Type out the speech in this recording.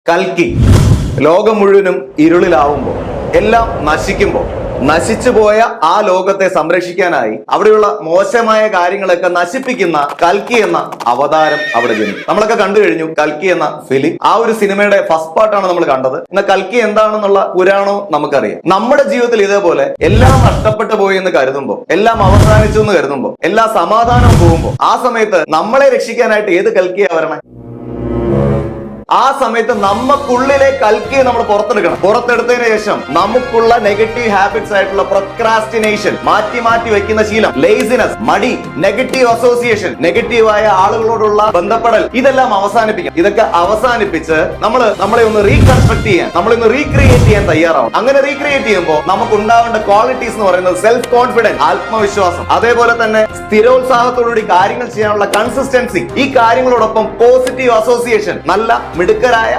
കൽക്കി ലോകം മുഴുവനും ഇരുളിലാവുമ്പോൾ എല്ലാം നശിക്കുമ്പോൾ നശിച്ചുപോയ ആ ലോകത്തെ സംരക്ഷിക്കാനായി അവിടെയുള്ള മോശമായ കാര്യങ്ങളൊക്കെ നശിപ്പിക്കുന്ന കൽക്കി എന്ന അവതാരം അവിടെ ജനിച്ചു. നമ്മളൊക്കെ കണ്ടു കഴിഞ്ഞു കൽക്കി എന്ന ഫിലിം. ആ ഒരു സിനിമയുടെ ഫസ്റ്റ് പാർട്ടാണ് നമ്മൾ കണ്ടത്. എന്നാൽ കൽക്കി എന്താണെന്നുള്ള പുരാണവും നമുക്കറിയാം. നമ്മുടെ ജീവിതത്തിൽ ഇതേപോലെ എല്ലാം നഷ്ടപ്പെട്ടു പോയി എന്ന് കരുതുമ്പോൾ, എല്ലാം അവസാനിച്ചു എന്ന് കരുതുമ്പോൾ, എല്ലാ സമാധാനവും പോകുമ്പോൾ, ആ സമയത്ത് നമ്മളെ രക്ഷിക്കാനായിട്ട് ഏത് കൽക്കിയാ വരണേ? ആ സമയത്ത് നമുക്കുള്ളിലെ കൽക്കിയെ നമ്മൾ പുറത്തെടുക്കണം. പുറത്തെടുത്തതിന് ശേഷം നമുക്കുള്ള നെഗറ്റീവ് ഹാബിറ്റ്സ് ആയിട്ടുള്ള പ്രൊക്രാസ്റ്റിനേഷൻ, മാറ്റി മാറ്റി വെക്കുന്ന ശീലം, ലേസിനെസ്, മടി, നെഗറ്റീവ് അസോസിയേഷൻ, നെഗറ്റീവായ ആളുകളോടുള്ള ബന്ധപ്പെടൽ, ഇതെല്ലാം അവസാനിപ്പിക്കണം. ഇതൊക്കെ അവസാനിപ്പിച്ച് നമ്മളെ ഒന്ന് റീകൺസ്ട്രക്ട് ചെയ്യാൻ, നമ്മളൊന്ന് റീക്രിയേറ്റ് ചെയ്യാൻ തയ്യാറാവും. അങ്ങനെ റീക്രിയേറ്റ് ചെയ്യുമ്പോൾ നമുക്ക് ഉണ്ടാവേണ്ട ക്വാളിറ്റീസ് എന്ന് പറയുന്നത് സെൽഫ് കോൺഫിഡൻസ്, ആത്മവിശ്വാസം, അതേപോലെ തന്നെ സ്ഥിരോത്സാഹത്തോടുകൂടി കാര്യങ്ങൾ ചെയ്യാനുള്ള കൺസിസ്റ്റൻസി, ഈ കാര്യങ്ങളോടൊപ്പം പോസിറ്റീവ് അസോസിയേഷൻ, നല്ല മിടുക്കരായ